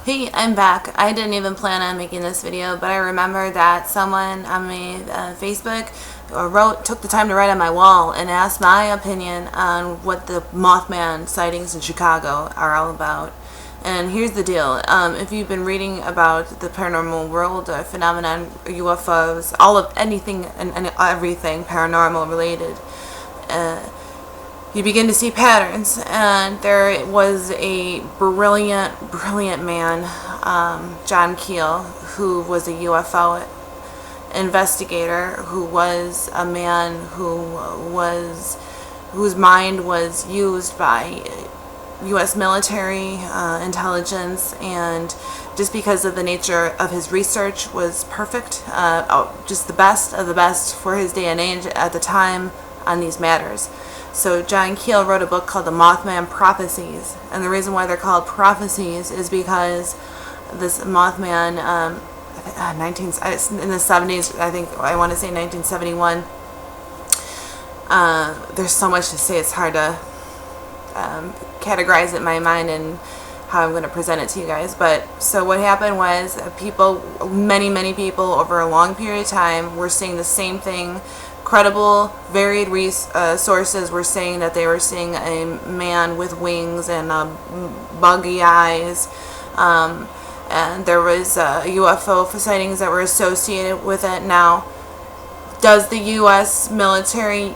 Hey, I'm back. I didn't even plan on making this video, but I remember that someone on my Facebook took the time to write on my wall and asked my opinion on what the Mothman sightings in Chicago are all about. And here's the deal. If you've been reading about the paranormal world, phenomenon, UFOs, all of anything and everything paranormal related, you begin to see patterns. And there was a brilliant man, John Keel, who was a UFO investigator, who was a man whose mind was used by U.S. military intelligence, and just because of the nature of his research was perfect, just the best of the best for his day and age at the time on these matters. So John Keel wrote a book called The Mothman Prophecies, and the reason why they're called prophecies is because this Mothman, in the 70s, I want to say 1971. There's so much to say, it's hard to categorize it in my mind and how I'm going to present it to you guys. But so what happened was many people over a long period of time were saying the same thing. Credible, varied sources were saying that they were seeing a man with wings and buggy eyes, and there was UFO sightings that were associated with it. Now, does the U.S. military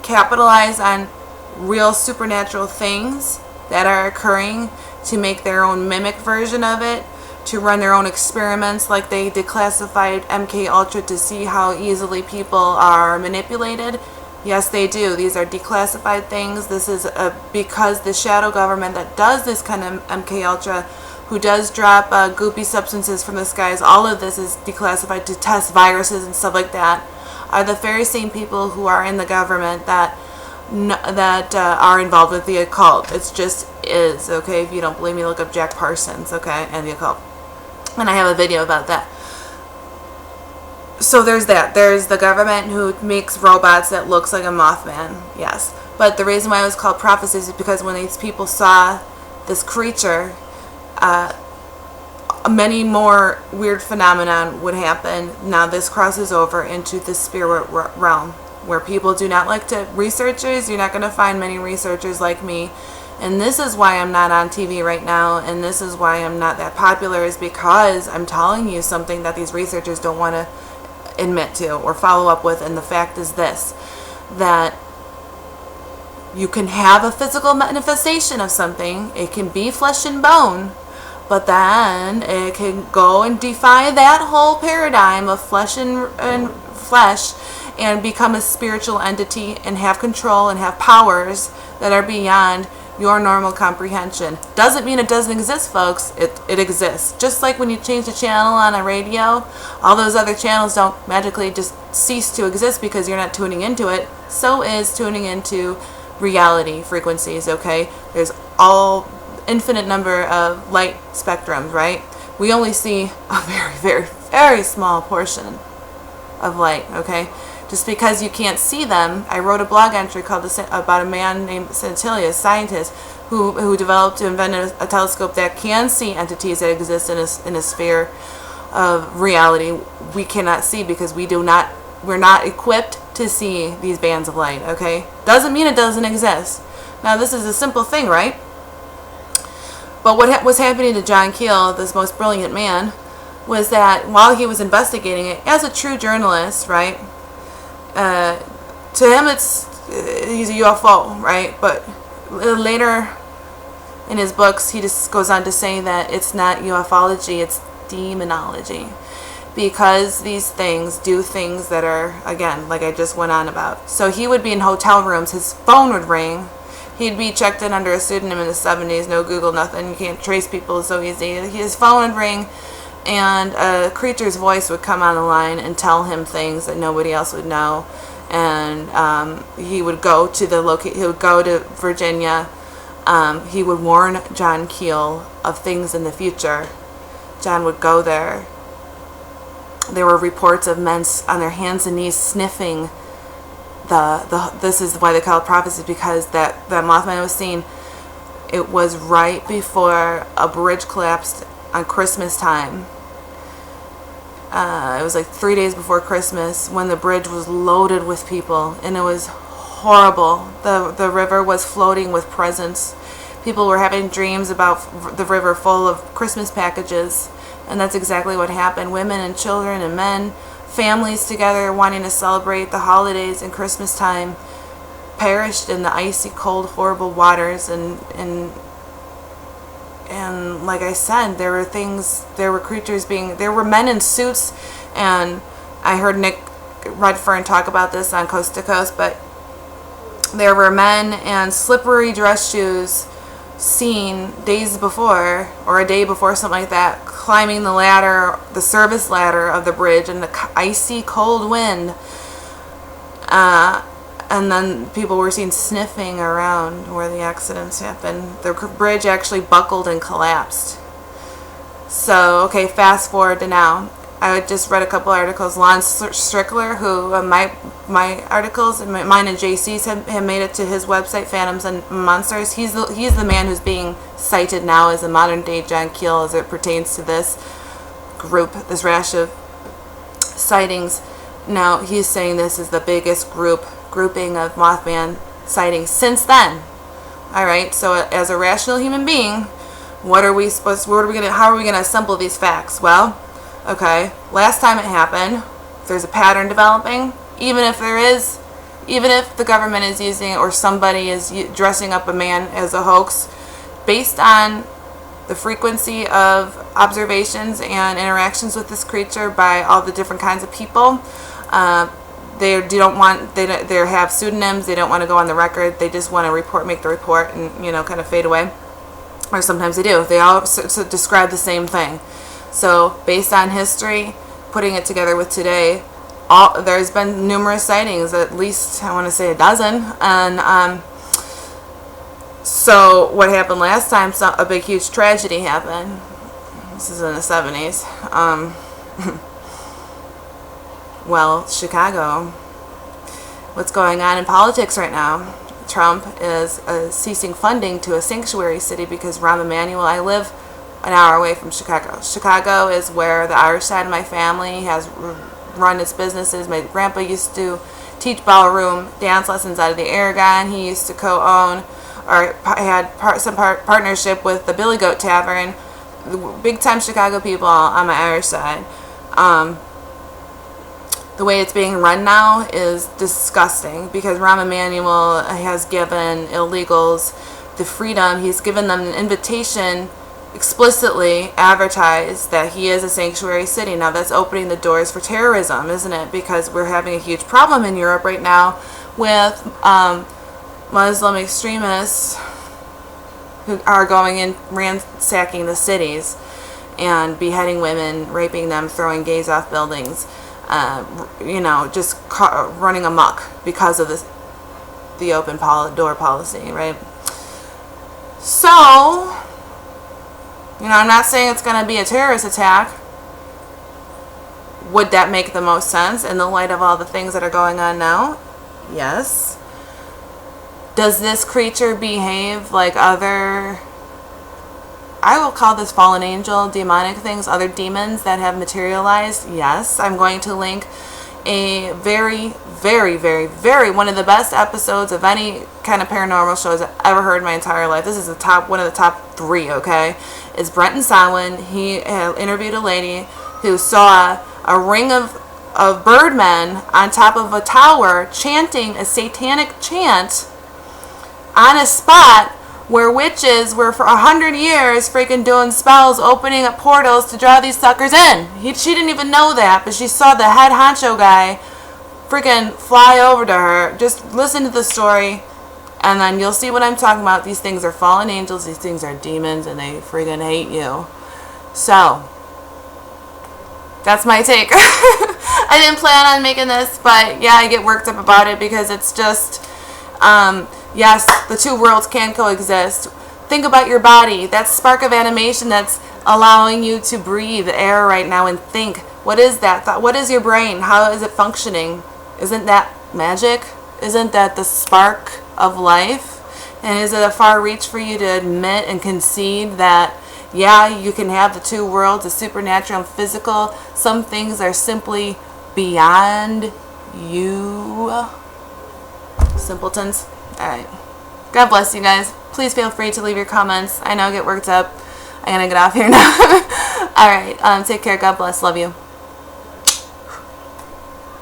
capitalize on real supernatural things that are occurring to make their own mimic version of it, to run their own experiments, like they declassified MK Ultra to see how easily people are manipulated? Yes, they do. These are declassified things. This is because the shadow government that does this kind of MK Ultra, who does drop goopy substances from the skies, all of this is declassified to test viruses and stuff like that, are the very same people who are in the government that are involved with the occult. It's just is, okay? If you don't believe me, look up Jack Parsons, okay, and the occult. And I have a video about that. So there's that. There's the government who makes robots that looks like a Mothman, yes. But the reason why it was called prophecies is because when these people saw this creature, many more weird phenomenon would happen. Now this crosses over into the spirit realm, where people do not like to, researchers, you're not going to find many researchers like me. And this is why I'm not on TV right now, and this is why I'm not that popular, is because I'm telling you something that these researchers don't want to admit to or follow up with. And the fact is this, that you can have a physical manifestation of something, it can be flesh and bone, but then it can go and defy that whole paradigm of flesh and flesh and become a spiritual entity and have control and have powers that are beyond your normal comprehension. Doesn't mean it doesn't exist, folks. It exists. Just like when you change the channel on a radio, all those other channels don't magically just cease to exist because you're not tuning into it. So is tuning into reality frequencies, okay? There's all infinite number of light spectrums, right? We only see a very small portion of light, okay? Just because you can't see them. I wrote a blog entry called about a man named Santilli, a scientist who developed to invent a telescope that can see entities that exist in a sphere of reality we cannot see because we're not equipped to see these bands of light, okay? Doesn't mean it doesn't exist. Now this is a simple thing, right? But what was happening to John Keel, this most brilliant man, was that while he was investigating it, as a true journalist, right, to him he's a UFO, right? But later in his books he just goes on to say that it's not ufology, it's demonology, because these things do things that are, again, like I just went on about. So he would be in hotel rooms, his phone would ring, he'd be checked in under a pseudonym in the 70s, no Google, nothing, you can't trace people so easy. His phone would ring and a creature's voice would come on the line and tell him things that nobody else would know. And he would go to he would go to Virginia. He would warn John Keel of things in the future. John would go there. There were reports of men on their hands and knees sniffing this is why they call it prophecy, because that Mothman was seen. It was right before a bridge collapsed on Christmas time. It was like 3 days before Christmas when the bridge was loaded with people, and it was horrible. The river was floating with presents. People were having dreams about the river full of Christmas packages, and that's exactly what happened. Women and children and men, families together wanting to celebrate the holidays and Christmas time, perished in the icy, cold, horrible waters. And like I said, there were creatures there were men in suits, and I heard Nick Redfern talk about this on Coast to Coast, but there were men in slippery dress shoes seen days before, or a day before, something like that, climbing the service ladder of the bridge in the icy, cold wind. And then people were seen sniffing around where the accidents happened. The bridge actually buckled and collapsed. So, okay, fast forward to now. I just read a couple articles. Lon Strickler, who my articles, mine and JC's, have made it to his website, Phantoms and Monsters. He's the man who's being cited now as a modern day John Keel as it pertains to this group, this rash of sightings. Now he's saying this is the biggest grouping of Mothman sightings since then. All right. So as a rational human being, how are we gonna assemble these facts? Well, okay, last time it happened, if there's a pattern developing, even if the government is using it or somebody is dressing up a man as a hoax, based on the frequency of observations and interactions with this creature by all the different kinds of people, they have pseudonyms. They don't want to go on the record. They just want to make the report, and kind of fade away. Or sometimes they do. They all describe the same thing. So based on history, putting it together with today, there's been numerous sightings, at least I want to say a dozen. And so what happened last time? A big, huge tragedy happened. This is in the 70s. Well, Chicago. What's going on in politics right now? Trump is ceasing funding to a sanctuary city because Rahm Emanuel. I live an hour away from Chicago. Chicago is where the Irish side of my family has run its businesses. My grandpa used to teach ballroom dance lessons out of the Aragon. He used to co-own or had some partnership with the Billy Goat Tavern. Big time Chicago people on my Irish side. The way it's being run now is disgusting because Rahm Emanuel has given illegals the freedom. He's given them an invitation, explicitly advertised that he is a sanctuary city. Now that's opening the doors for terrorism, isn't it? Because we're having a huge problem in Europe right now with Muslim extremists who are going in, ransacking the cities and beheading women, raping them, throwing gays off buildings. Just running amok because of the open door policy, right? So, I'm not saying it's going to be a terrorist attack. Would that make the most sense in the light of all the things that are going on now? Yes. Does this creature behave like other, I will call this fallen angel, demonic things, other demons that have materialized? Yes. I'm going to link a very, very, very, very, one of the best episodes of any kind of paranormal shows I've ever heard in my entire life. This is one of the top 3, okay? It's Brenton Samwin. He interviewed a lady who saw a ring of birdmen on top of a tower chanting a satanic chant on a spot where witches were for 100 years freaking doing spells, opening up portals to draw these suckers in. She didn't even know that, but she saw the head honcho guy freaking fly over to her. Just listen to the story, and then you'll see what I'm talking about. These things are fallen angels. These things are demons, and they freaking hate you. So, that's my take. I didn't plan on making this, but yeah, I get worked up about it because it's just... yes, the two worlds can coexist. Think about your body. That spark of animation that's allowing you to breathe air right now and think. What is that? What is your brain? How is it functioning? Isn't that magic? Isn't that the spark of life? And is it a far reach for you to admit and concede that Yeah, you can have the two worlds, the supernatural and physical. Some things are simply beyond you. Simpletons. Alright. God bless you guys. Please feel free to leave your comments. I know I get worked up. I'm going to get off here now. Alright. Take care. God bless. Love you.